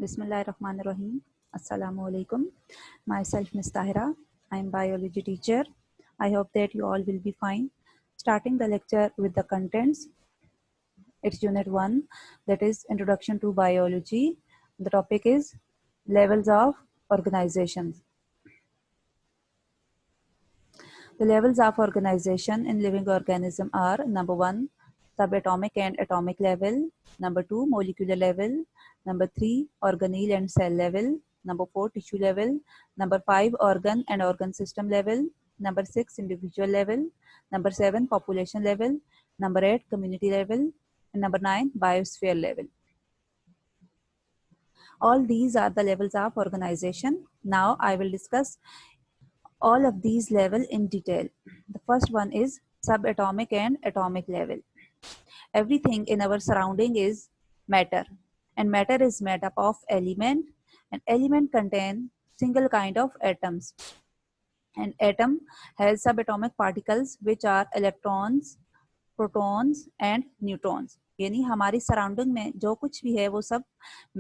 Bismillahirrahmanirrahim. Assalamu alaikum. Myself Miss Tahira. I am biology teacher. I hope that you all will be fine. Starting the lecture with the contents. It's unit 1, that is introduction to biology. The topic is levels of organizations. The levels of organization in living organism are: number 1, subatomic and atomic level; number 2, molecular level; number 3, organelle and cell level; number 4, tissue level; number 5, organ and organ system level; number 6, individual level; number 7, population level; number 8, community level; and number 9, biosphere level. All these are the levels of organization. Now I will discuss all of these levels in detail. The first one is subatomic and atomic level. Everything in our surrounding is matter, and matter is made up of element, and element contain single kind of atoms. An atom has subatomic particles which are electrons, protons and neutrons. यानी हमारी surrounding में जो कुछ भी है वो सब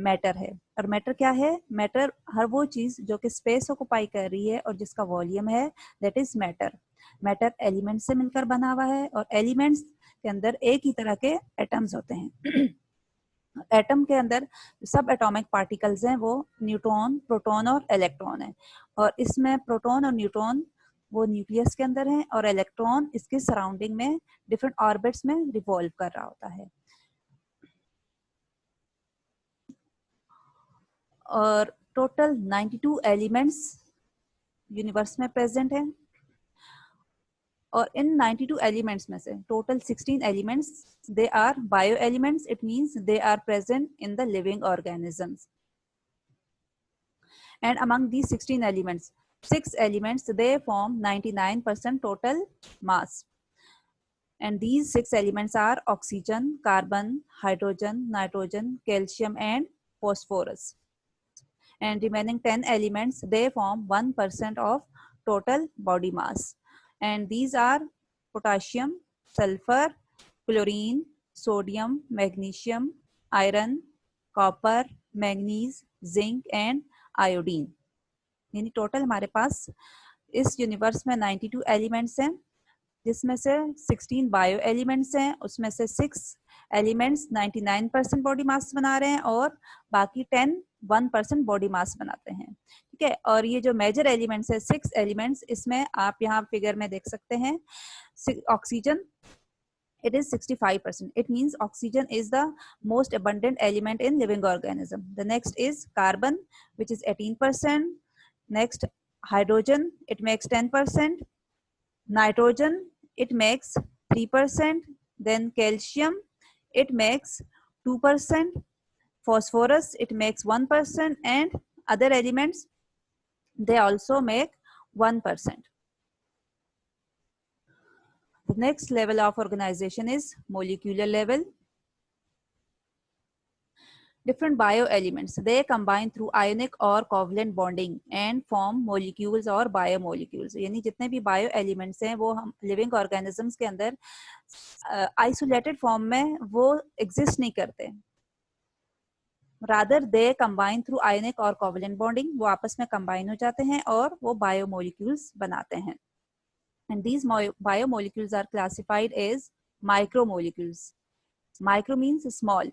matter है। और मैटर क्या है? मैटर हर वो चीज जो कि स्पेस ऑक्युपाई कर रही है और जिसका वॉल्यूम है, that is matter. Matter element से मिलकर बना हुआ है और एलिमेंट्स के अंदर एक ही तरह के एटम्स होते हैं। एटम के अंदर सब एटॉमिक पार्टिकल्स हैं वो न्यूट्रॉन, प्रोटॉन और इलेक्ट्रॉन है। और इसमें प्रोटॉन और न्यूट्रॉन वो न्यूक्लियस के अंदर है और इलेक्ट्रॉन इसके सराउंडिंग में डिफरेंट ऑर्बिट्स में रिवॉल्व कर रहा होता है। और टोटल 92 एलिमेंट्स यूनिवर्स में प्रेजेंट है और इन 92 एलिमेंट्स में से total 16 elements they are bio elements. It means they are present in the living organisms. And among these 16 elements, 6 elements they form 99% total mass. And these 6 elements are oxygen, carbon, hydrogen, nitrogen, calcium and phosphorus. And remaining 10 elements they form 1% of total body mass. And these are potassium, sulfur, chlorine, sodium, magnesium, iron, copper, manganese, zinc and iodine. यानी total हमारे पास इस universe में 92 elements हैं, जिसमें से 16 bio elements हैं, उसमें से 6 एलिमेंट्स 99% बॉडी मास बना रहे हैं और बाकी 1% बॉडी मास बनाते हैं। ठीक है। और ये जो मेजर एलिमेंट्स है 6 एलिमेंट्स, इसमें आप यहाँ फिगर में देख सकते हैं oxygen, it is 65%. It means oxygen is the most abundant element in living organism. The next is carbon, which is 18%. Next, hydrogen, it makes 10%. Nitrogen, it makes 3%. Then calcium, it makes 2%. Phosphorus, it makes 1%. And other elements, they also make 1%. The next level of organization is molecular level. Different bioelements, they combine through ionic or covalent bonding and form molecules or biomolecules. यानी जितने भी bioelements हैं वो हम living organisms के अंदर isolated form में वो exist नहीं करते, rather they combine through ionic or covalent bonding, वो आपस में combine हो जाते हैं और वो biomolecules बनाते हैं. And these biomolecules are classified as micromolecules. Micro means small.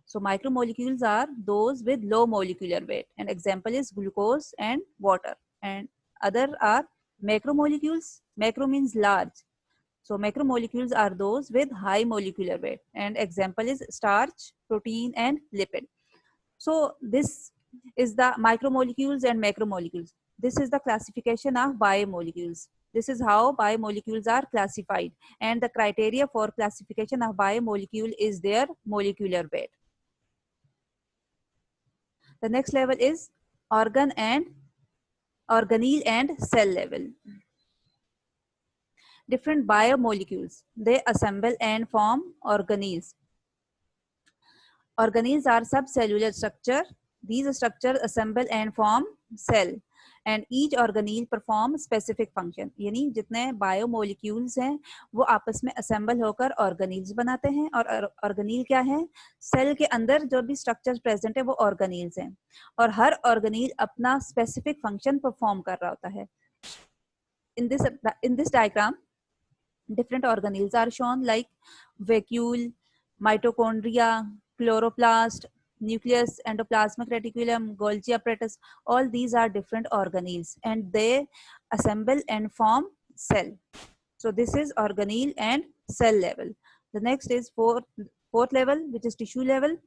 So micromolecules are those with low molecular weight, and example is glucose and water. And other are macromolecules. Macro means large. So macromolecules are those with high molecular weight, and example is starch, protein and lipid. So this is the micromolecules and macromolecules. This is the classification of biomolecules. This is how biomolecules are classified, and the criteria for classification of biomolecule is their molecular weight. The next level is organelle and cell level. Different biomolecules, they assemble and form organelles. Organelles are subcellular structure. These structures assemble and form cell. And each organelle perform specific function, यानी जितने biomolecules हैं वो आपस में assemble होकर organelles बनाते हैं। और ऑर्गेनील क्या है? सेल के अंदर जो भी स्ट्रक्चर्स प्रेजेंट है वो ऑर्गेनील्स हैं, और हर ऑर्गेनील अपना स्पेसिफिक फंक्शन परफॉर्म कर रहा होता है। in this diagram different organelles are shown like vacuole, mitochondria, chloroplast, nucleus, endoplasmic reticulum, Golgi apparatus. All these are different organelles and they assemble and form cell. So this is organelle and cell level. The next is fourth level, which is tissue level.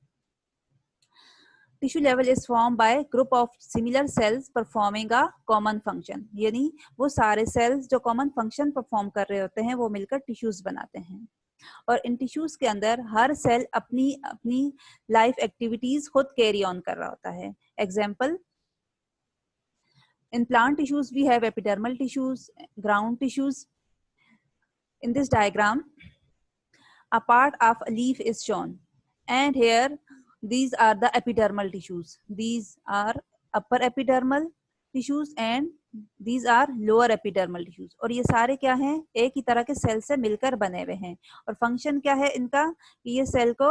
Tissue level is form by group of similar sales performing a common function, यानी वो सारे sales जो common function perform कर रहे होते हैं वो मिलकर टिश्यूज बनाते हैं। और इन टिश्यूज के अंदर हर सेल अपनी अपनी लाइफ एक्टिविटीज खुद कैरी ऑन कर रहा होता है। Example, in plant tissues we have epidermal tissues, ground tissues. In this diagram a part of a leaf is shown, and here these are the epidermal tissues. These are upper epidermal tissues and these are lower epidermal tissues. और ये सारे क्या हैं? एक ही तरह के cell से मिलकर बने हुए हैं। और फंक्शन क्या है इनका? ये सेल को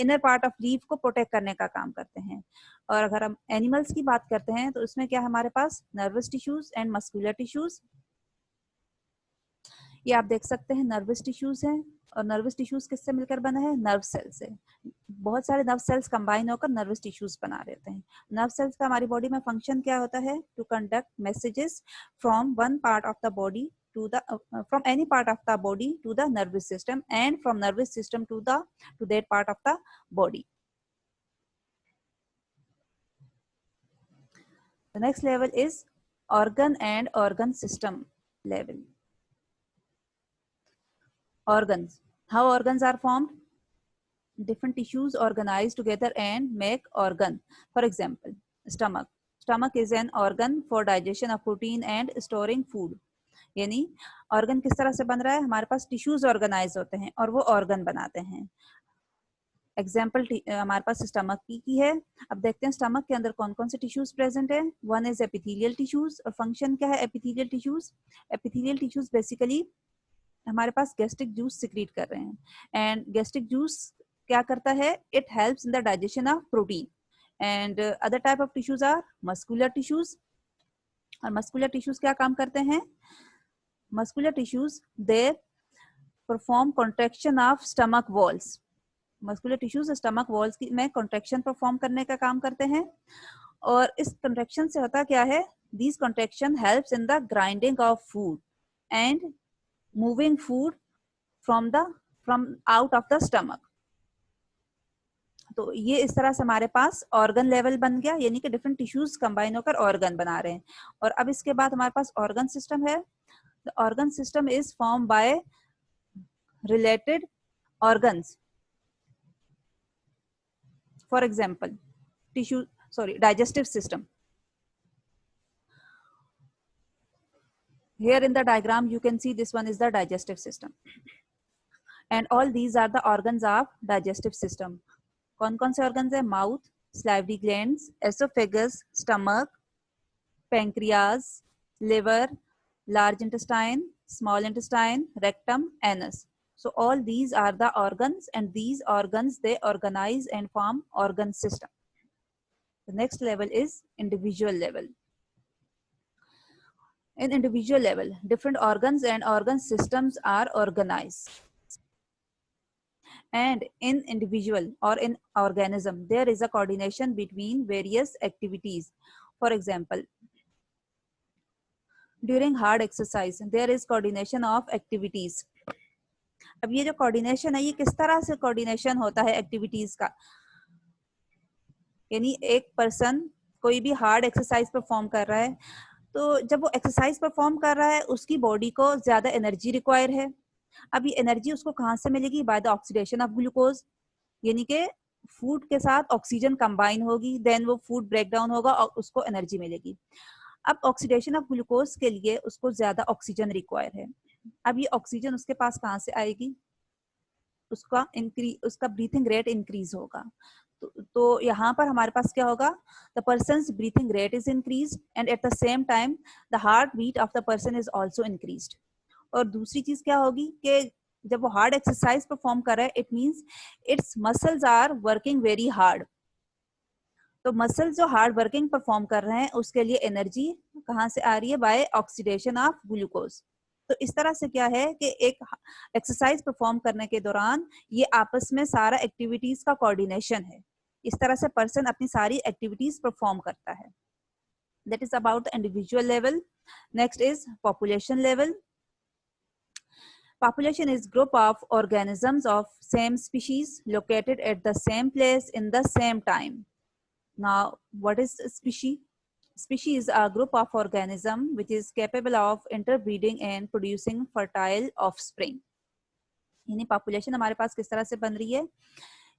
इनर पार्ट ऑफ लीफ को प्रोटेक्ट करने का काम करते हैं। और अगर हम एनिमल्स की बात करते हैं तो उसमें क्या हमारे पास nervous tissues and muscular tissues. ये आप देख सकते हैं नर्वस टिश्यूज हैं, और नर्वस टिश्यूज किससे मिलकर बना है? नर्व सेल से। बहुत सारे नर्व सेल्स कंबाइन होकर नर्वस टिश्यूज बना देते हैं। नर्व सेल्स का हमारी बॉडी में फंक्शन क्या होता है? To conduct messages from one part of the body to the from any part of the body to the nervous system and from nervous system to that part of the body. The next level is organ and organ system level. Organs. How organs are formed? Different tissues organize together and make organ. For example, stomach. Stomach is an organ for digestion of protein and storing food. यानी organ किस तरह से बन रहा है? हमारे पास tissues organise होते हैं और वो ऑर्गन बनाते हैं। एग्जाम्पल हमारे पास स्टमक की है। अब देखते हैं स्टमक के अंदर कौन कौन से टिश्यूज प्रेजेंट है। वन इज एपिथेलियल टिश्यूज, और फंक्शन क्या है epithelial tissues? Epithelial tissues basically हमारे पास गैस्ट्रिक जूस सिक्रीट कर रहे हैं, एंड गैस्ट्रिक जूस क्या करता है? It helps in the digestion of protein. And other type of tissues are muscular tissues. और मस्कुलर टिश्यूज क्या काम करते हैं? Muscular tissues they perform contraction of stomach walls. Muscular tissues stomach walls में contraction perform करने का काम करते हैं। और इस कॉन्ट्रैक्शन से होता क्या है? This contraction helps in the grinding of food and moving food from out of the stomach. तो ये इस तरह से हमारे पास ऑर्गन लेवल बन गया, यानी कि डिफरेंट टिश्यूज कंबाइन होकर ऑर्गन बना रहे हैं। और अब इसके बाद हमारे पास ऑर्गन सिस्टम है। The organ system is form by related organs. For example digestive system. Here in the diagram you can see this one is the digestive system, and all these are the organs of digestive system. कौन कौन से organs है? Mouth, salivary glands, esophagus, stomach, pancreas, liver, large intestine, small intestine, rectum, anus. So all these are the organs, and these organs they organize and form organ system. The next level is individual level. In individual level, different organs and organ systems are organized. And in individual or in organism, there is a coordination between various activities. For example, during hard exercise, there is coordination of activities. अब ये जो coordination है, ये किस तरह से coordination होता है activities का? यानी एक पर्सन कोई भी हार्ड एक्सरसाइज परफॉर्म कर रहा है, तो जब वो एक्सरसाइज परफॉर्म कर रहा है उसकी बॉडी को ज्यादा एनर्जी रिक्वायर है। अब ये एनर्जी उसको कहाँ से मिलेगी? By the oxidation of glucose, यानी कि फूड के साथ ऑक्सीजन कंबाइन होगी, देन वो फूड ब्रेक डाउन होगा और उसको एनर्जी मिलेगी। अब ऑक्सीडेशन ऑफ ग्लूकोज के लिए उसको ज्यादा ऑक्सीजन रिक्वायर है। अब ये ऑक्सीजन उसके पास कहाँ से आएगी? उसका ब्रीथिंग रेट इंक्रीज होगा। तो यहाँ पर हमारे पास क्या होगा, the person's breathing rate is increase and at the same time the heart beat of the person is also increase. और दूसरी चीज क्या होगी कि जब वो हार्ड एक्सरसाइज परफॉर्म कर रहा है, it means its muscles are working very hard. तो मसल्स जो हार्ड वर्किंग परफॉर्म कर रहे हैं उसके लिए एनर्जी कहाँ से आ रही है, बाय ऑक्सीडेशन ऑफ ग्लूकोज। तो इस तरह से क्या है कि एक एक्सरसाइज परफॉर्म करने के दौरान ये आपस में सारा एक्टिविटीज का कोऑर्डिनेशन है। इस तरह से पर्सन अपनी सारी एक्टिविटीज परफॉर्म करता है। That is about the individual level. Next is population level. Population is group of organisms of same species located at the same place in the same time. Now, what is a species? Species is a group of organism which is capable of interbreeding and producing fertile offspring. यानी population हमारे पास किस तरह से बन रही है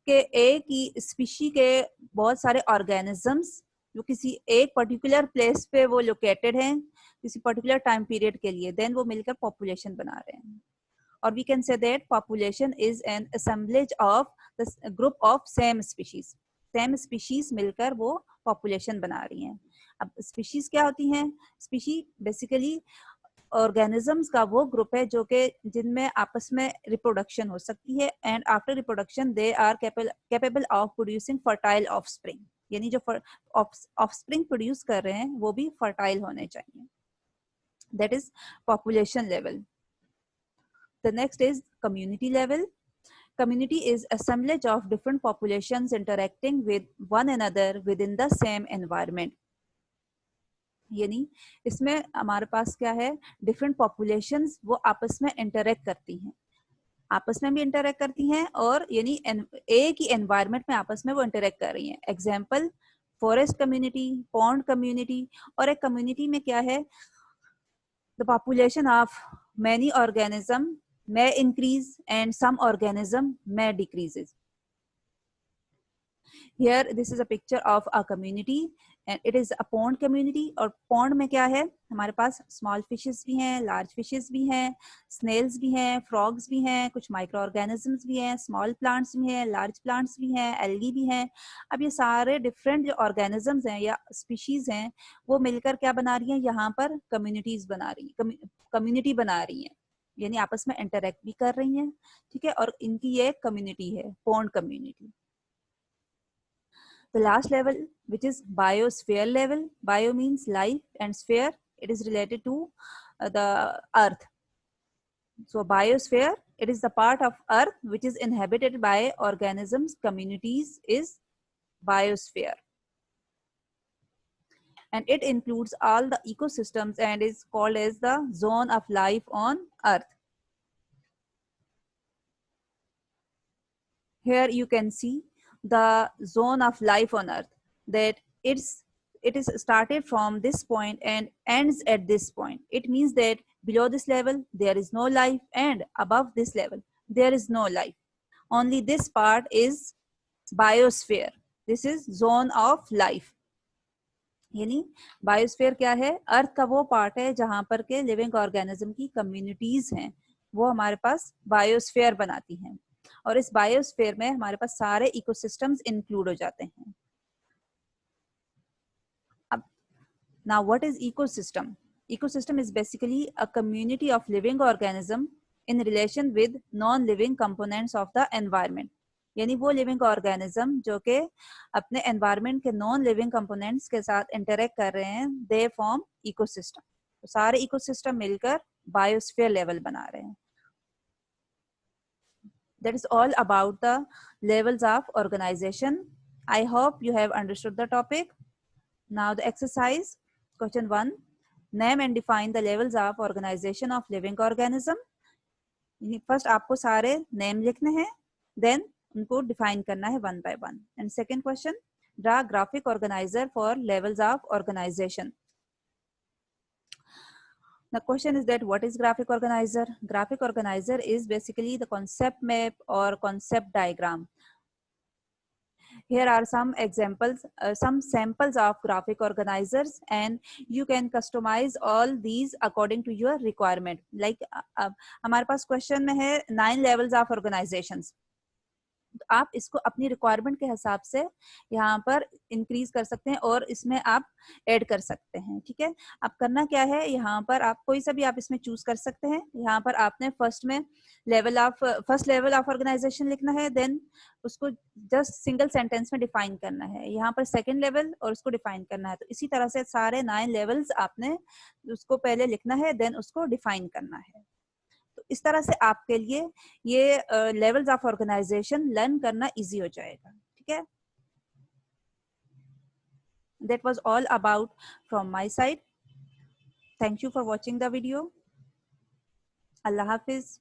कि एक ही स्पीशी के बहुत सारे ऑर्गेनिजम्स जो किसी एक पर्टिकुलर प्लेस पे वो लोकेटेड हैं किसी पर्टिकुलर टाइम पीरियड के लिए, देन वो मिलकर पॉपुलेशन बना रहे हैं। or we can say that population is an assemblage of the group of same species. same species मिलकर वो population बना रही हैं। अब species क्या होती हैं? species basically organisms का वो group है जो कि जिनमें आपस में reproduction हो सकती है and after reproduction they are capable of producing fertile offspring. यानी जो offspring produce कर रहे हैं वो भी fertile होने चाहिए। That is population level. The next is community level. Community is assemblage of different populations interacting with one another within the same environment. यानी इसमें हमारे पास क्या है, different populations वो आपस में interact करती हैं, आपस में भी interact करती हैं और यानी एक ही environment में आपस में वो interact कर रही हैं। Example, forest community, pond community। और एक community में क्या है, the population of many organisms may increase and some organism may decreases. Here this is a picture of a community and it is a pond community। और pond में क्या है, हमारे पास small fishes भी हैं, large fishes भी हैं, snails भी हैं, frogs भी हैं, कुछ microorganisms भी हैं, small plants भी हैं, large plants भी हैं, algae भी हैं। अब ये सारे different जो organisms हैं या species हैं वो मिलकर क्या बना रही हैं, यहाँ पर communities बना रही हैं, community बना रही हैं, यानी आपस में इंटरेक्ट भी कर रही हैं। ठीक है, और इनकी ये कम्युनिटी है, pond community. The last level, which is biosphere level. Bio means life and sphere, it is related to the earth. So biosphere, it is the part of earth which is inhabited by organisms, communities is biosphere. And it includes all the ecosystems and is called as the zone of life on earth. Here you can see the zone of life on earth, that it is started from this point and ends at this point. It means that below this level there is no life and above this level there is no life. Only this part is biosphere. This is zone of life. यानी biosphere क्या है, अर्थ का वो part है जहां पर के living organism की कम्युनिटीज हैं, वो हमारे पास बायोस्फीयर बनाती हैं। और इस बायोस्फीयर में हमारे पास सारे इकोसिस्टम्स इंक्लूड हो जाते हैं। अब now what is ecosystem? Ecosystem is basically a community of living organism in relation with non living components of the environment. यानी वो लिविंग ऑर्गेनिज्म जो कि अपने एनवायरनमेंट के नॉन लिविंग कंपोनेंट्स के साथ इंटरेक्ट कर रहे हैं, दे फॉर्म इकोसिस्टम। तो सारे इकोसिस्टम मिलकर बायोस्फीयर लेवल बना रहे हैं। That is all about the levels of organization. I hope you have understood the topic. Now the exercise, question 1. Name and define the levels of organization of living organism. First आपको सारे name लिखने हैं, then उनको define करना है one by one. And second question, draw graphic organizer for levels of organization. The question is that what is graphic organizer? Graphic organizer is basically the concept map or concept diagram. Here are some examples, some samples of graphic organizers, and you can customize all these according to your requirement. Like हमारे पास question में है 9 levels of organizations. आप इसको अपनी requirement के हिसाब से यहाँ पर इंक्रीज कर सकते हैं और इसमें आप ऐड कर सकते हैं। ठीक है, अब करना क्या है, यहाँ पर आप कोई सा भी आप इसमें चूज कर सकते हैं। यहाँ पर आपने फर्स्ट लेवल ऑफ ऑर्गेनाइजेशन लिखना है, देन उसको जस्ट सिंगल सेंटेंस में डिफाइन करना है। यहाँ पर सेकंड लेवल और उसको डिफाइन करना है। तो इसी तरह से सारे 9 लेवल्स आपने उसको पहले लिखना है, देन उसको डिफाइन करना है। तो इस तरह से आपके लिए ये लेवल्स ऑफ ऑर्गेनाइजेशन लर्न करना इजी हो जाएगा। ठीक है, that was all about from my side. Thank you for watching the video. Allah Hafiz.